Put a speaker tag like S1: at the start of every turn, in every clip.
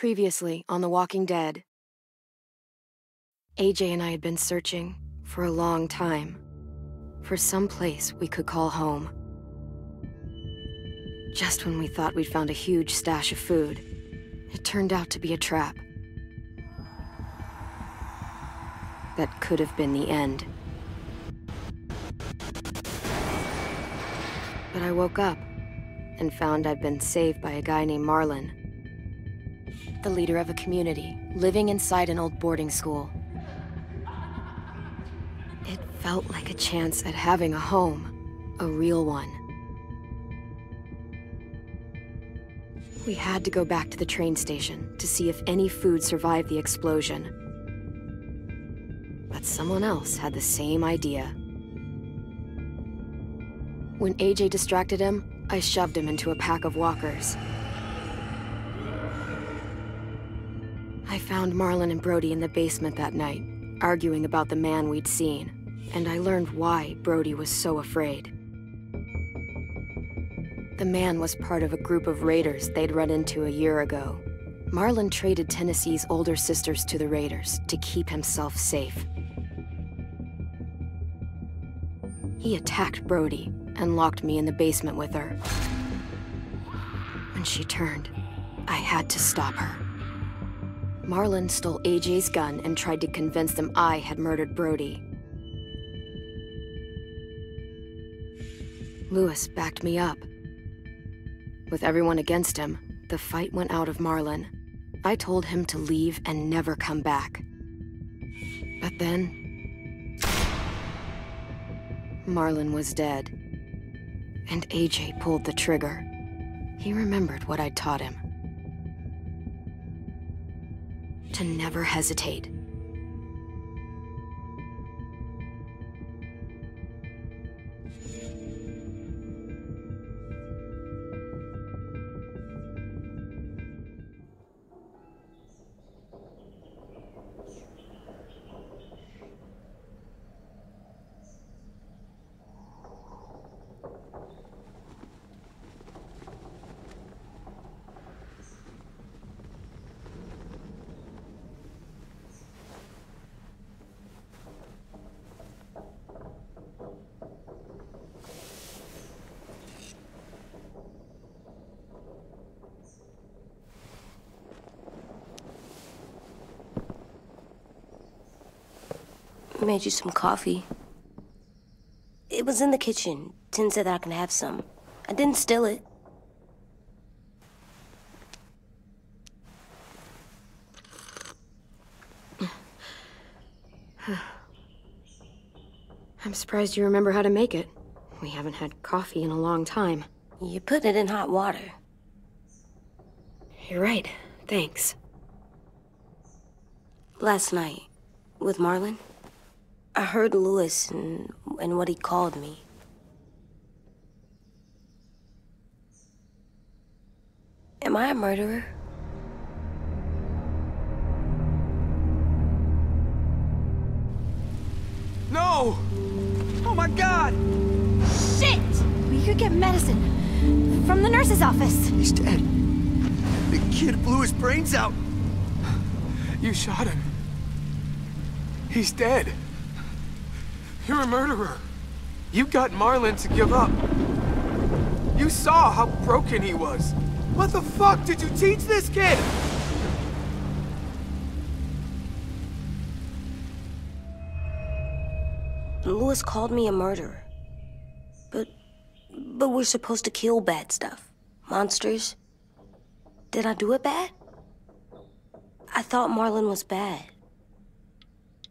S1: Previously on The Walking Dead. AJ and I had been searching for a long time for some place we could call home. Just when we thought we'd found a huge stash of food, it turned out to be a trap. That could have been the end. But I woke up and found I'd been saved by a guy named Marlon, the leader of a community living inside an old boarding school. It felt like a chance at having a home, a real one. We had to go back to the train station to see if any food survived the explosion. But someone else had the same idea. When AJ distracted him, I shoved him into a pack of walkers. I found Marlon and Brody in the basement that night, arguing about the man we'd seen, and I learned why Brody was so afraid. The man was part of a group of raiders they'd run into a year ago. Marlon traded Tennessee's older sisters to the raiders to keep himself safe. He attacked Brody and locked me in the basement with her. When she turned, I had to stop her. Marlon stole AJ's gun and tried to convince them I had murdered Brody. Lewis backed me up. With everyone against him, the fight went out of Marlon. I told him to leave and never come back. But then, Marlon was dead, and AJ pulled the trigger. He remembered what I'd taught him. To never hesitate.
S2: I made you some coffee. It was in the kitchen. Tin said that I can have some. I didn't steal it.
S1: I'm surprised you remember how to make it. We haven't had coffee in a long time.
S2: You put it in hot water.
S1: You're right. Thanks.
S2: Last night, with Marlon, I heard Lewis and what he called me. Am I a murderer?
S3: No! Oh my God!
S4: Shit! We could get medicine from the nurse's office.
S3: He's dead. The kid blew his brains out. You shot him. He's dead. You're a murderer. You got Marlon to give up. You saw how broken he was. What the fuck did you teach this kid?
S2: Lewis called me a murderer. But we're supposed to kill bad stuff. Monsters. Did I do it bad? I thought Marlon was bad.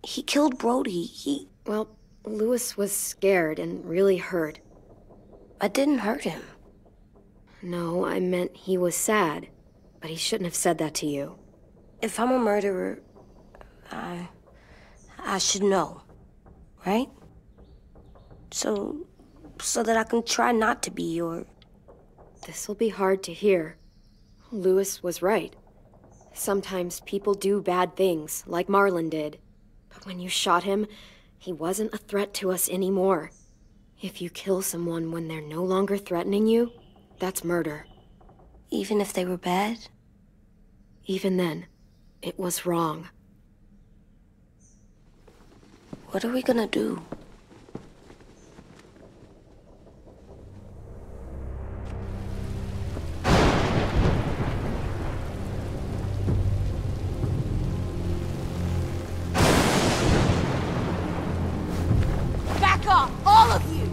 S2: He killed Brody.
S1: Well, Lewis was scared and really hurt.
S2: I didn't hurt him.
S1: No, I meant he was sad. But he shouldn't have said that to you.
S2: If I'm a murderer, I should know, right? So that I can try not to be, or...
S1: This'll be hard to hear. Lewis was right. Sometimes people do bad things, like Marlon did. But when you shot him, he wasn't a threat to us anymore. If you kill someone when they're no longer threatening you, that's murder.
S2: Even if they were bad?
S1: Even then, it was wrong.
S2: What are we gonna do?
S4: Back off, all of you!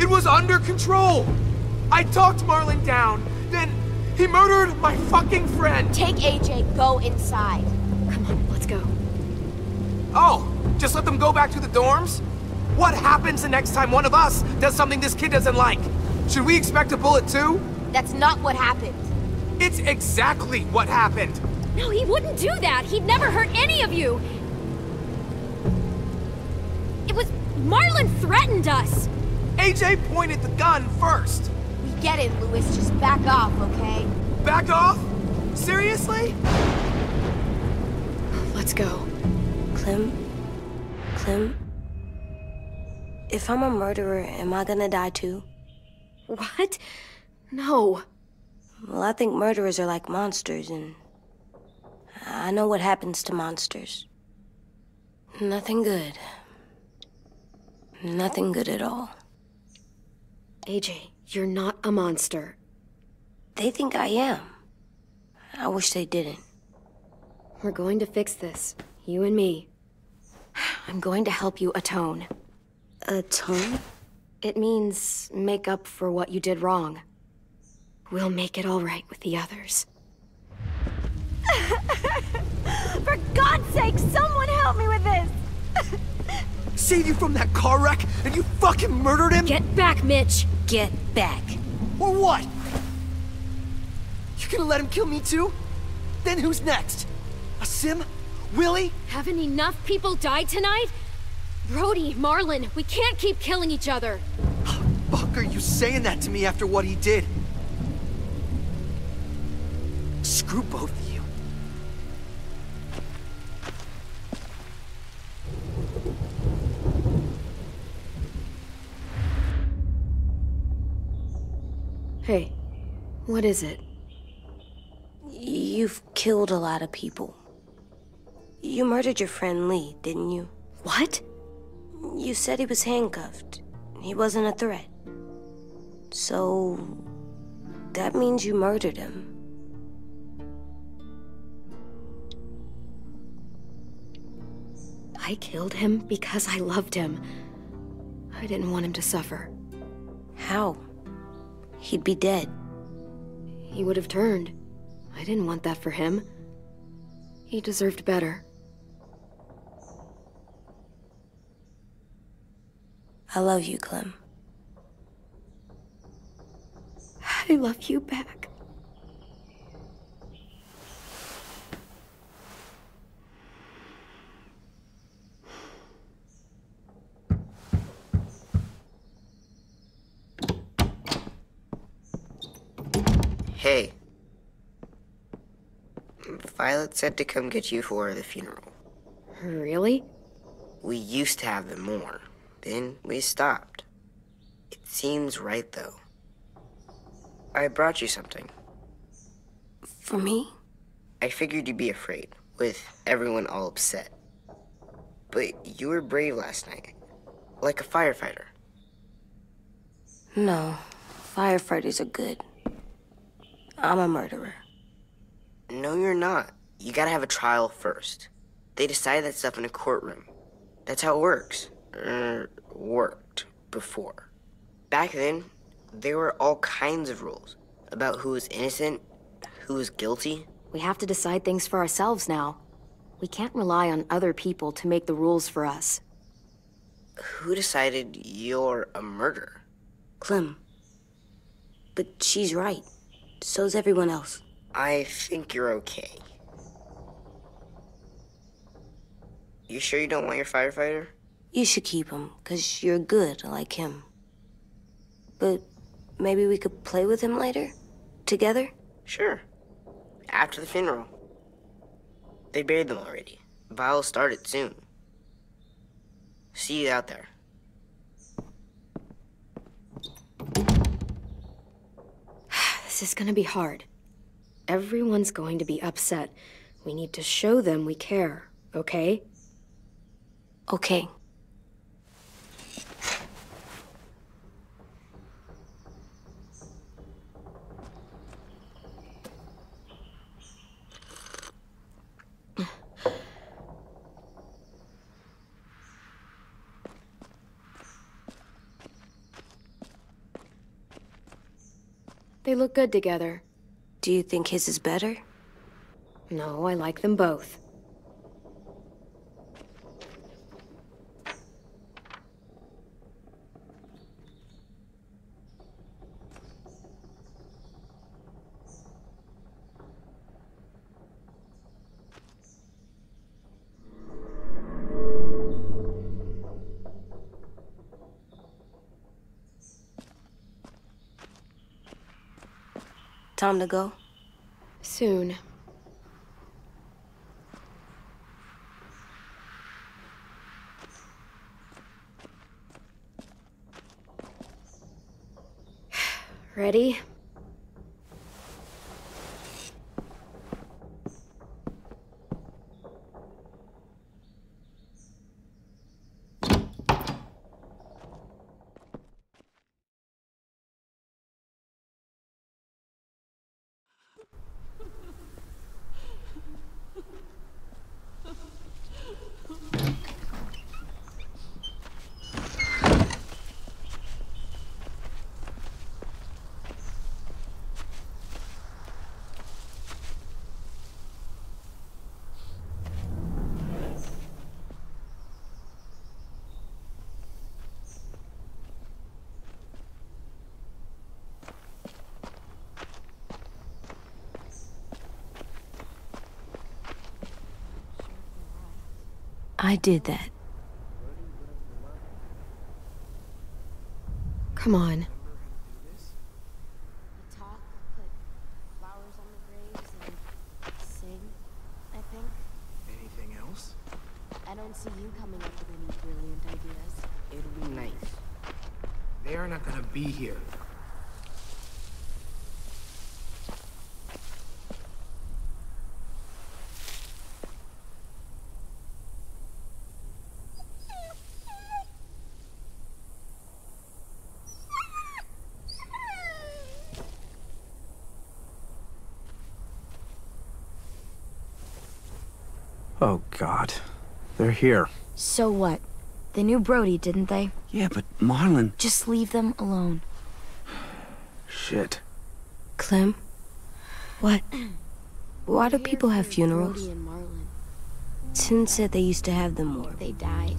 S3: It was under control! I talked Marlon down, then he murdered my fucking friend!
S4: Take AJ, go inside.
S1: Come on, let's go.
S3: Oh, just let them go back to the dorms? What happens the next time one of us does something this kid doesn't like? Should we expect a bullet too?
S4: That's not what happened.
S3: It's exactly what happened!
S1: No, he wouldn't do that! He'd never hurt any of you! It was... Marlon threatened us!
S3: AJ pointed the gun first!
S4: We get it, Lewis. Just back off, okay?
S3: Back off? Seriously?
S1: Let's go.
S2: Clem? If I'm a murderer, am I gonna die too?
S1: What? No.
S2: Well, I think murderers are like monsters, and I know what happens to monsters. Nothing good. Nothing good at all.
S1: AJ, you're not a monster.
S2: They think I am. I wish they didn't.
S1: We're going to fix this. You and me. I'm going to help you atone.
S2: Atone?
S1: It means make up for what you did wrong. We'll make it all right with the others.
S4: For God's sake, someone help me with this!
S3: Saved you from that car wreck, and you fucking murdered him?
S1: Get back, Mitch!
S2: Get back.
S3: Or what? You gonna let him kill me too? Then who's next? A Sim? Willie?
S1: Haven't enough people died tonight? Brody, Marlon, we can't keep killing each other.
S3: Fuck are you saying that to me after what he did? Screw both of you.
S1: Hey, what is it?
S2: You've killed a lot of people. You murdered your friend Lee, didn't you?
S1: What?
S2: You said he was handcuffed. He wasn't a threat. So... that means you murdered him.
S1: I killed him because I loved him. I didn't want him to suffer.
S2: How? He'd be dead.
S1: He would have turned. I didn't want that for him. He deserved better.
S2: I love you, Clem.
S1: I love you back.
S5: Hey. Violet said to come get you for the funeral.
S1: Really?
S5: We used to have them more. Then we stopped. It seems right, though. I brought you something.
S2: For me?
S5: I figured you'd be afraid, with everyone all upset. But you were brave last night. Like a firefighter.
S2: No. Firefighters are good. I'm a murderer.
S5: No, you're not. You gotta have a trial first. They decide that stuff in a courtroom. That's how it works. Worked before. Back then, there were all kinds of rules about who was innocent, who was guilty.
S1: We have to decide things for ourselves now. We can't rely on other people to make the rules for us.
S5: Who decided you're a murderer?
S2: Clem. But she's right. So's everyone else.
S5: I think you're okay. You sure you don't want your firefighter?
S2: You should keep him, 'cause you're good like him. But maybe we could play with him later? Together?
S5: Sure. After the funeral. They buried them already. Vile'll start it soon. See you out there.
S1: This is gonna be hard. Everyone's going to be upset. We need to show them we care, okay?
S2: Okay.
S1: They look good together.
S2: Do you think his is better?
S1: No, I like them both.
S2: Time to go?
S1: Soon. Ready?
S2: I did that.
S1: Come on.
S4: Talk, put flowers on the graves, and sing, I think.
S3: Anything else?
S4: I don't see you coming up with any brilliant ideas.
S5: It'll be nice.
S3: They are not gonna be here. Oh, God. They're here.
S4: So what? They knew Brody, didn't they?
S6: Yeah, but Marlon...
S4: Just leave them alone.
S3: Shit.
S2: Clem?
S1: What?
S2: Why do people have funerals?
S4: Brody and Marlon.
S2: Tin said they used to have them more,
S4: They died.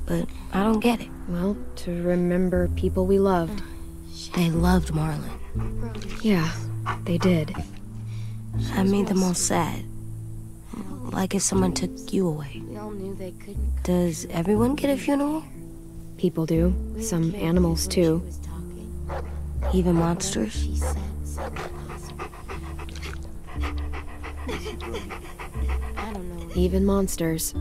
S2: but I don't get it.
S1: Well, to remember people we loved.
S2: They loved Marlon.
S4: Brody.
S1: Yeah, they did.
S2: I made them all sad. Like if someone took you away.
S4: We all knew they couldn't.
S2: Does everyone get a funeral?
S1: People do. Some animals, too.
S4: She was talking.
S2: Even monsters?
S4: She said something possible. I don't know.
S1: Even monsters.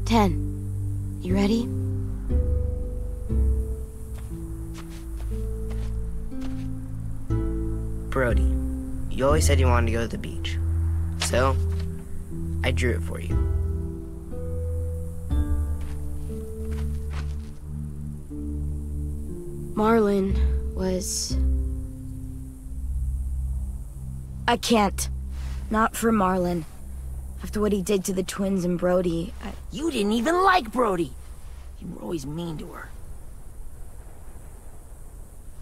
S4: 10. You ready?
S5: Brody, you always said you wanted to go to the beach. So, I drew it for you.
S4: Marlon was... I can't. Not for Marlon. After what he did to the twins and Brody,
S7: You didn't even like Brody. You were always mean to her.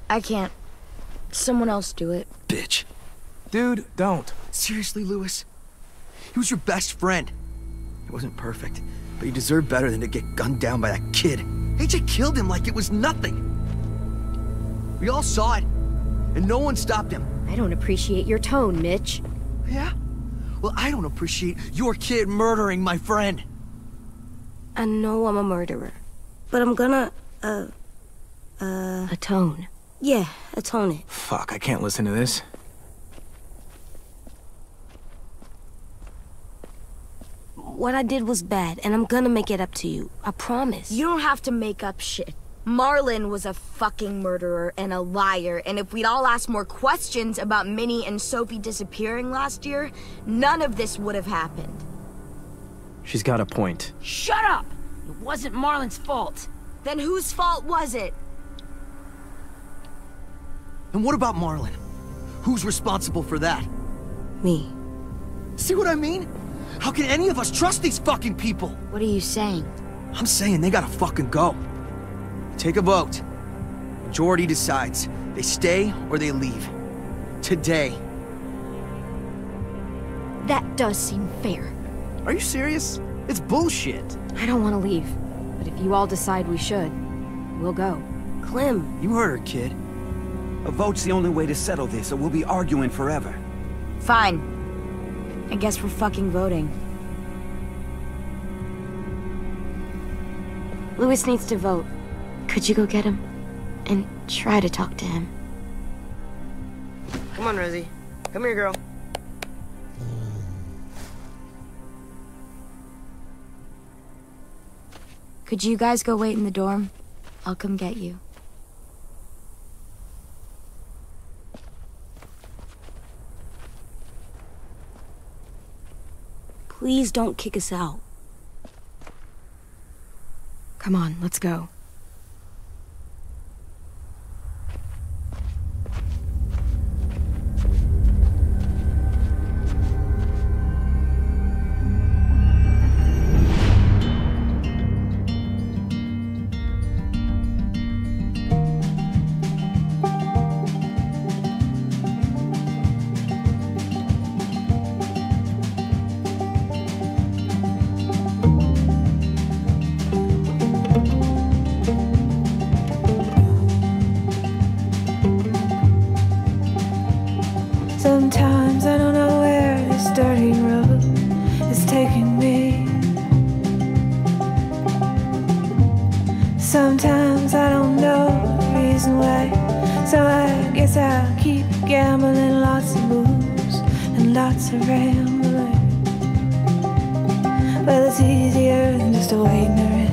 S4: I can't. Someone else do it.
S6: Bitch.
S3: Dude, don't.
S6: Seriously, Lewis? He was your best friend. He wasn't perfect, but he deserved better than to get gunned down by that kid. AJ killed him like it was nothing. We all saw it, and no one stopped him.
S1: I don't appreciate your tone, Mitch.
S6: Yeah? Well, I don't appreciate your kid murdering my friend.
S2: I know I'm a murderer, but I'm gonna,
S1: Atone.
S2: yeah, atone it.
S3: Fuck, I can't listen to this.
S2: What I did was bad, and I'm gonna make it up to you. I promise.
S4: You don't have to make up shit. Marlon was a fucking murderer and a liar, and if we'd all asked more questions about Minnie and Sophie disappearing last year, none of this would have happened.
S8: She's got a point.
S7: Shut up! It wasn't Marlon's fault.
S4: Then whose fault was it?
S6: And what about Marlon? Who's responsible for that?
S2: Me.
S6: See what I mean? How can any of us trust these fucking people?
S4: What are you saying?
S6: I'm saying they gotta fucking go. Take a vote. Majority decides. They stay or they leave. Today.
S1: That does seem fair.
S8: Are you serious? It's bullshit.
S1: I don't want to leave, but if you all decide we should, we'll go.
S2: Clem.
S6: You heard her, kid.
S9: A vote's the only way to settle this, or we'll be arguing forever.
S4: Fine. I guess we're fucking voting.
S1: Louis needs to vote. Could you go get him? And try to talk to him.
S5: Come on, Rosie. Come here, girl.
S4: Could you guys go wait in the dorm? I'll come get you.
S2: Please don't kick us out.
S1: Come on, let's go.
S10: Sometimes I don't know where this dirty road is taking me. Sometimes I don't know the reason why, so I guess I'll keep gambling, lots of moves and lots of rambling. Well, it's easier than just waiting around.